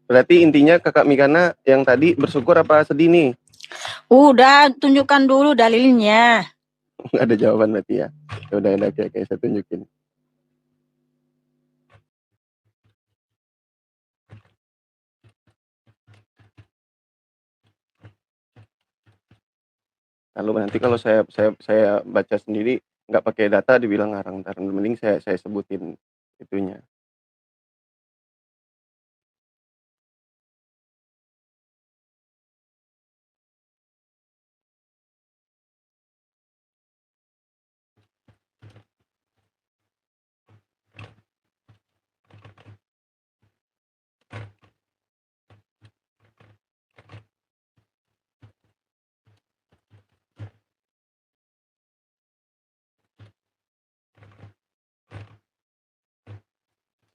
Berarti intinya kakak Mikana yang tadi bersyukur apa sedih nih? Udah, tunjukkan dulu dalilnya. Nggak ada jawaban berarti ya. Udah kayak saya tunjukin. Lalu nanti kalau saya baca sendiri nggak pakai data dibilang ngarang, mending saya sebutin itunya.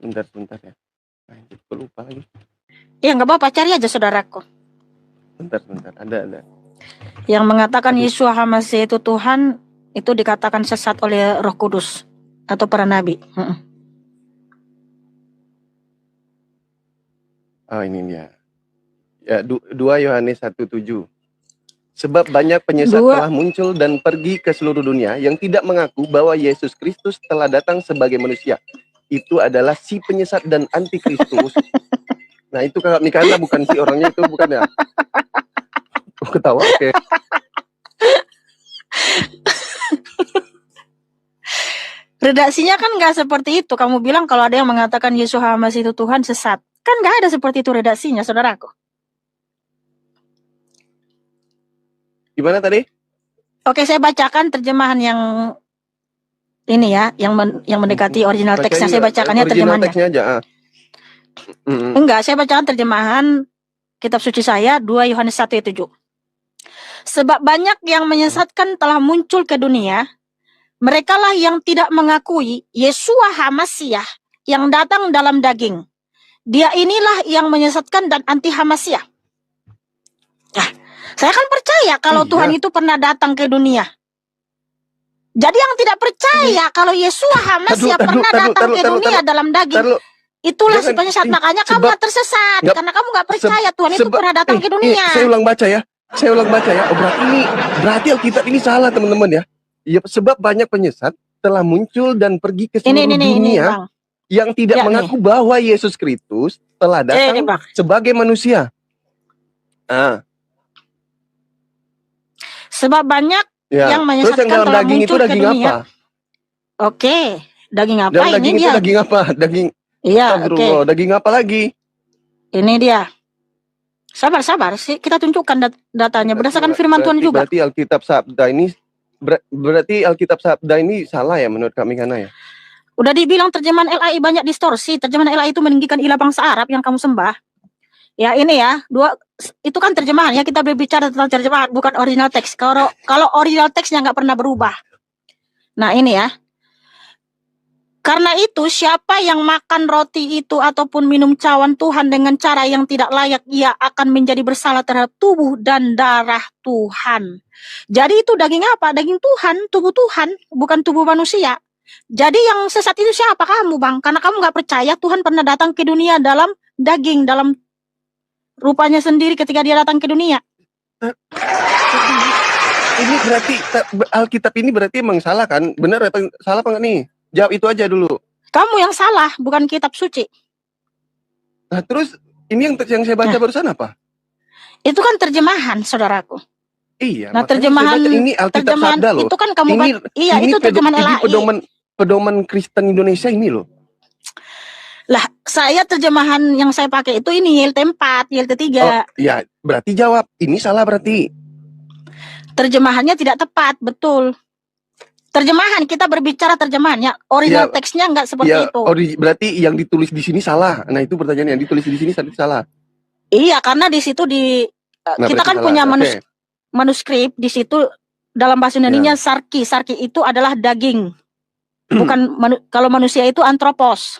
Sebentar ya. Gue lupa lagi. Ya nggak apa-apa, cari aja saudaraku. Bentar, ada. Yang mengatakan Yesus HaMasiah itu Tuhan, itu dikatakan sesat oleh Roh Kudus atau para nabi. Oh, ini dia. Ya, 2 Yohanes 1:7. Sebab banyak penyesat telah muncul dan pergi ke seluruh dunia yang tidak mengaku bahwa Yesus Kristus telah datang sebagai manusia. Itu adalah si penyesat dan antikristus. Nah, itu kakak Mikana bukan si orangnya itu, bukan ya? Ketawa, oke. Redaksinya kan nggak seperti itu. Kamu bilang kalau ada yang mengatakan Yeshua Masih itu Tuhan sesat. Kan nggak ada seperti itu redaksinya, saudaraku. Gimana tadi? Oke, saya bacakan terjemahan yang ini ya, yang mendekati original teksnya. Saya bacakannya terjemahannya. Teksnya aja. Enggak, saya bacakan terjemahan kitab suci saya 2 Yohanes 1 ayat 7. Sebab banyak yang menyesatkan telah muncul ke dunia. Merekalah yang tidak mengakui Yeshua HaMasiah yang datang dalam daging. Dia inilah yang menyesatkan dan anti HaMasiah. Nah, saya kan percaya kalau Tuhan itu pernah datang ke dunia. Jadi yang tidak percaya kalau Yeshua HaMasiah pernah datang ke dunia dalam daging, itulah si penyesat. Makanya kamu tersesat karena kamu nggak percaya Tuhan itu pernah datang ke dunia. Saya ulang baca ya. Oh, berarti Alkitab ini salah, teman-teman ya. Ya, sebab banyak penyesat telah muncul dan pergi ke seluruh dunia yang tidak mengaku bahwa Yesus Kristus telah datang sebagai manusia. Sebab banyak yang menyesatkan telah daging muncul itu daging ke dunia. Apa? Oke, daging apa? Dalam daging itu daging apa? Daging. Iya, oke. Daging apa lagi? Ini dia. Sabar sih, kita tunjukkan datanya berdasarkan firman Tuhan juga. Berarti Alkitab Sabda ini salah ya menurut kami karena ya. Udah dibilang terjemahan LAI banyak distorsi. Terjemahan LAI itu meninggikan ilah bangsa Arab yang kamu sembah. Ya ini ya, itu kan terjemahan ya, kita berbicara tentang terjemahan bukan original teks. Kalau original teksnya nggak pernah berubah. Nah ini ya. Karena itu siapa yang makan roti itu ataupun minum cawan Tuhan dengan cara yang tidak layak, ia akan menjadi bersalah terhadap tubuh dan darah Tuhan. Jadi itu daging apa? Daging Tuhan, tubuh Tuhan, bukan tubuh manusia. Jadi yang sesat itu siapa? Kamu, Bang. Karena kamu nggak percaya Tuhan pernah datang ke dunia dalam daging, dalam rupanya sendiri ketika dia datang ke dunia. Ini berarti Alkitab ini berarti emang salah kan? Benar atau salah apa enggak nih? Jawab itu aja dulu. Kamu yang salah, bukan kitab suci. Nah terus ini yang saya baca barusan apa? Itu kan terjemahan, saudaraku. Iya. Nah terjemahan ini Alkitab Sabda loh. Itu kan kamu ini itu terjemahan LAI. Pedoman Kristen Indonesia ini loh. Lah, saya terjemahan yang saya pakai itu ini YLT 4, YLT 3. Oh, ya, berarti jawab. Ini salah berarti. Terjemahannya tidak tepat, betul. Terjemahan, kita berbicara terjemahannya, original teksnya nggak seperti itu. Berarti yang ditulis di sini salah. Nah itu pertanyaan, yang ditulis di sini salah. Iya, karena di situ kita kan punya manuskrip di situ dalam bahasa Yunani-nya sarki. Sarki itu adalah daging, bukan kalau manusia itu antropos.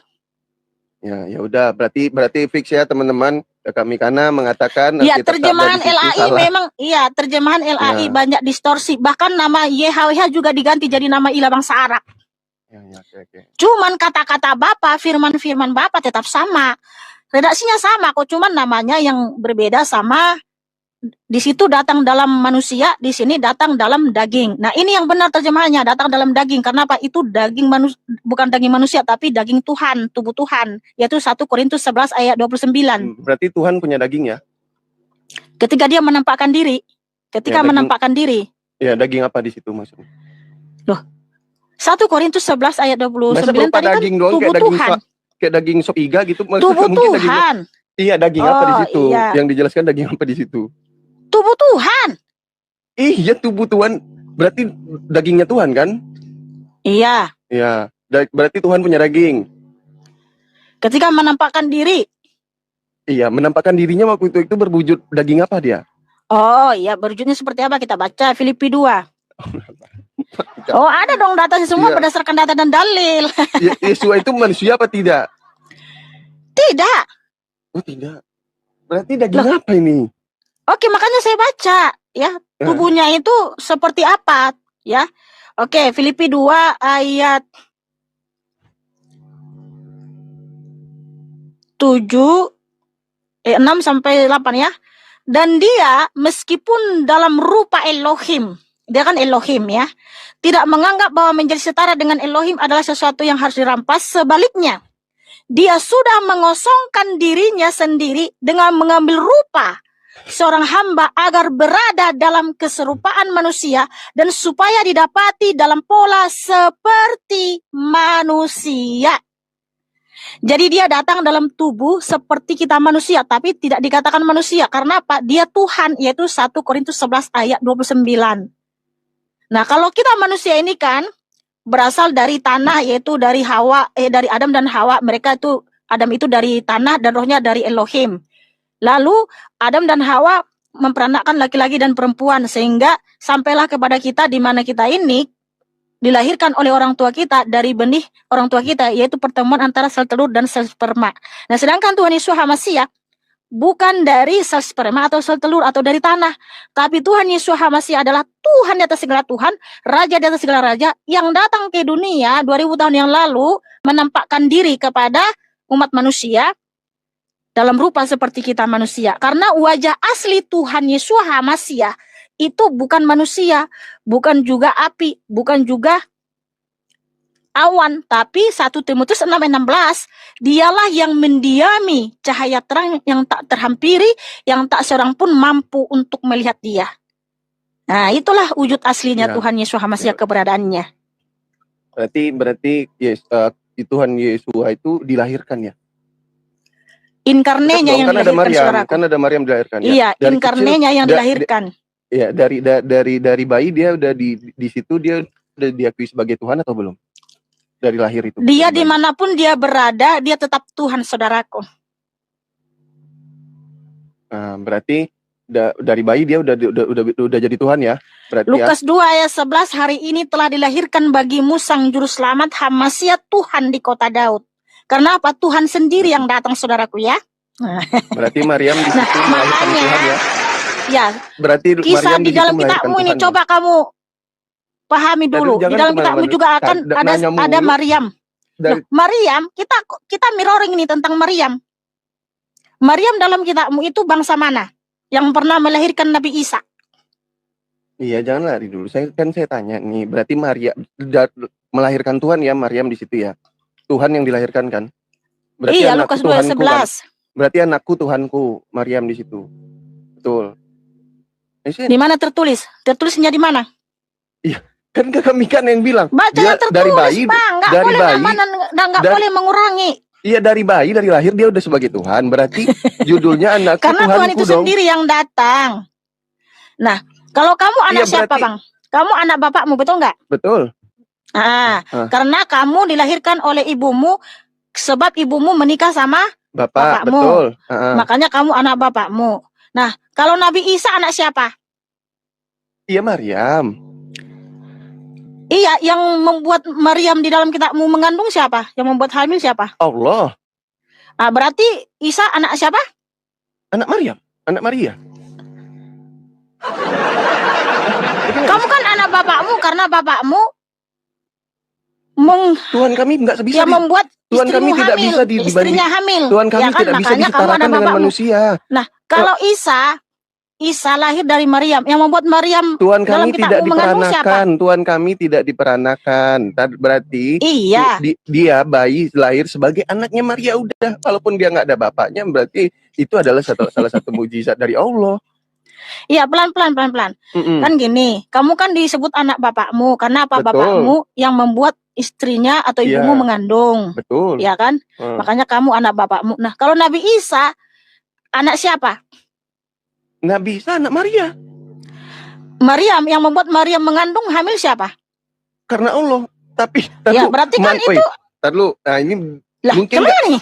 Ya udah, berarti fix ya teman-teman. Kami karena mengatakan terjemahan LAI memang terjemahan LAI banyak distorsi, bahkan nama YHWH juga diganti jadi nama ilah bangsa Arab. Okay. Cuman kata-kata Bapa, firman-firman Bapa tetap sama, redaksinya sama kok, cuman namanya yang berbeda. Sama di situ datang dalam manusia, di sini datang dalam daging. Nah ini yang benar terjemahannya, datang dalam daging. Karena apa? Itu daging bukan daging manusia, tapi daging Tuhan, tubuh Tuhan. Yaitu 1 Korintus 11 ayat 29. Berarti Tuhan punya daging ya? Ketika dia menampakkan diri. Menampakkan diri. Ya, daging apa di situ maksudnya? Loh, 1 Korintus 11 ayat 29 tadi kan tubuh Tuhan. Kayak daging sop iga gitu. Tubuh Tuhan. Iya, daging apa di situ? Yang dijelaskan daging apa di situ? Tubuh Tuhan. Iya, tubuh Tuhan. Berarti dagingnya Tuhan kan? Iya. Iya. Berarti Tuhan punya daging. Ketika menampakkan diri. Iya, menampakkan dirinya waktu itu berwujud daging apa dia? Oh iya, berwujudnya seperti apa? Kita baca Filipi 2. Oh ada dong datanya semua berdasarkan data dan dalil. Yesus itu manusia apa tidak? Tidak. Oh tidak. Berarti daging apa ini? Oke, makanya saya baca ya, tubuhnya itu seperti apa ya. Oke, Filipi 2 ayat 6 sampai 8 ya. Dan dia meskipun dalam rupa Elohim, dia kan Elohim ya, tidak menganggap bahwa menjadi setara dengan Elohim adalah sesuatu yang harus dirampas. Sebaliknya, dia sudah mengosongkan dirinya sendiri dengan mengambil rupa seorang hamba agar berada dalam keserupaan manusia dan supaya didapati dalam pola seperti manusia. Jadi dia datang dalam tubuh seperti kita manusia, tapi tidak dikatakan manusia. Karena apa? Dia Tuhan, yaitu 1 Korintus 11 ayat 29. Nah, kalau kita manusia ini kan berasal dari tanah, yaitu dari dari Adam dan Hawa. Mereka itu, Adam itu dari tanah dan rohnya dari Elohim. Lalu Adam dan Hawa memperanakkan laki-laki dan perempuan, sehingga sampailah kepada kita di mana kita ini dilahirkan oleh orang tua kita dari benih orang tua kita, yaitu pertemuan antara sel telur dan sel sperma. Nah, sedangkan Tuhan Yesus HaMasyiah bukan dari sel sperma atau sel telur atau dari tanah, tapi Tuhan Yesus HaMasyiah adalah Tuhan di atas segala Tuhan, Raja di atas segala Raja, yang datang ke dunia 2000 tahun yang lalu menampakkan diri kepada umat manusia dalam rupa seperti kita manusia. Karena wajah asli Tuhan Yesus HaMasyiah itu bukan manusia, bukan juga api, bukan juga awan, tapi 1 Timotius 6:16, dialah yang mendiami cahaya terang yang tak terhampiri, yang tak seorang pun mampu untuk melihat dia. Nah, itulah wujud aslinya Tuhan Yesus HaMasyiah, keberadaannya. Berarti Tuhan Yesus itu dilahirkan ya? Inkarnenya yang dilahirkan, saudaraku. Kan ada Maryam dilahirkan ya? Iya, inkarnenya yang dilahirkan. Ya, dari bayi dia udah di situ, dia udah diakui sebagai Tuhan atau belum? Dari lahir itu. Dia dimanapun dia berada, dia tetap Tuhan, saudaraku. Nah, berarti dari bayi dia udah jadi Tuhan ya? Berarti Lukas 2 ayat 11, hari ini telah dilahirkan bagimu sang juru selamat HaMasyiah, Tuhan di kota Daud. Karena apa? Tuhan sendiri yang datang, saudaraku ya. Berarti Maryam di situ melahirkan Tuhan ya? Ya, berarti kisah di dalam kitabmu ini Tuhan, coba kamu pahami dulu. Di dalam kitabmu juga akan ada Maryam. Loh, Maryam, kita mirroring ini tentang Maryam. Maryam dalam kitabmu itu bangsa mana yang pernah melahirkan Nabi Isa? Iya, jangan lari dulu. Saya tanya nih, berarti Maryam melahirkan Tuhan ya, Maryam di situ ya. Tuhan yang dilahirkan kan? Berarti iya, Lukas 2 ayat 11. Kan? Berarti anakku Tuhanku, Maryam di situ. Betul. Di mana tertulis? Tertulisnya di mana? Iya, kan kami kan yang bilang. Baca yang tertulis, dari bayi, Bang. Nggak boleh mengurangi. Iya, dari bayi, dari lahir dia udah sebagai Tuhan. Berarti judulnya anakku Karena Tuhanku Tuhan itu dong. Sendiri yang datang. Nah, kalau kamu anak siapa, Bang? Kamu anak bapakmu, betul nggak? Betul. Karena kamu dilahirkan oleh ibumu, sebab ibumu menikah sama bapakmu. Betul. Makanya kamu anak bapakmu. Nah, kalau Nabi Isa anak siapa? Iya, Maryam. Iya, yang membuat Maryam di dalam kitabmu mengandung siapa? Yang membuat hamil siapa? Allah. Berarti Isa anak siapa? Anak Maryam, anak Maria. Kamu kan anak bapakmu karena bapakmu Tuhan kami nggak bisa membuat Tuhan kami hamil, tidak bisa istrinya hamil. Tuhan kami kan? Tidak bisa disetarakan dengan manusia. Nah, kalau Isa lahir dari Maryam, yang membuat Maryam Tuhan kami tidak diperanakan. Tuhan kami tidak diperanakan. Berarti dia bayi lahir sebagai anaknya Maria udah. Walaupun dia nggak ada bapaknya, berarti itu adalah salah satu mujizat dari Allah. Iya, pelan-pelan. Kan gini, kamu kan disebut anak bapakmu karena apa? Betul. Bapakmu yang membuat istrinya atau ibumu mengandung. Betul. Ya kan? Makanya kamu anak bapakmu. Nah, kalau Nabi Isa anak siapa? Nabi Isa anak Maria. Maryam, yang membuat Maryam mengandung hamil siapa? Karena Allah. Tapi ya, berarti kan itu. Nah, ini mungkin nih.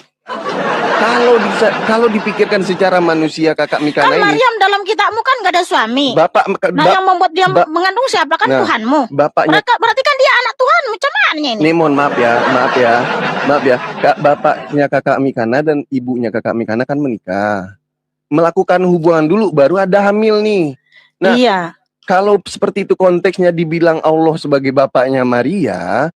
Kalau dipikirkan secara manusia, Kakak Mikana kan Maryam dalam kitabmu kan gak ada suami. Yang membuat dia mengandung siapa? Kan Tuhanmu. Bapaknya. Berarti kan dia anak Tuhanmu. Cuman ini. Nih mohon maaf ya. Bapaknya Kakak Mikana dan ibunya Kakak Mikana kan menikah. Melakukan hubungan dulu baru ada hamil nih. Nah, kalau seperti itu konteksnya dibilang Allah sebagai bapaknya Maria,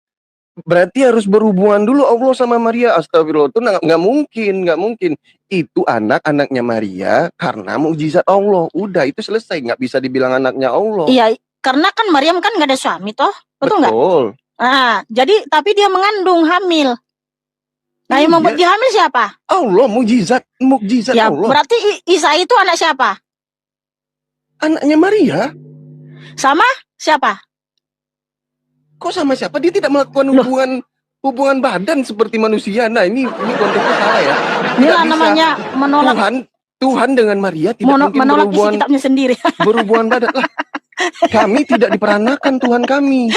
berarti harus berhubungan dulu Allah sama Maria. Astagfirullah, itu nggak mungkin. Itu anaknya Maria karena mukjizat Allah. Udah, itu selesai, nggak bisa dibilang anaknya Allah. Iya, karena kan Maryam kan nggak ada suami toh, betul nggak? Betul. Jadi tapi dia mengandung hamil. Nah, yang membuat dia hamil siapa? Allah, mukjizat ya, Allah. Berarti Isa itu anak siapa? Anaknya Maria. Sama siapa? Kok sama siapa? Dia tidak melakukan hubungan badan seperti manusia. Nah, ini konteksnya salah ya. Inilah namanya menolak Tuhan dengan Maria tidak mungkin menolak isi kitabnya sendiri. berhubungan badan lah. Kami tidak diperanakan Tuhan kami.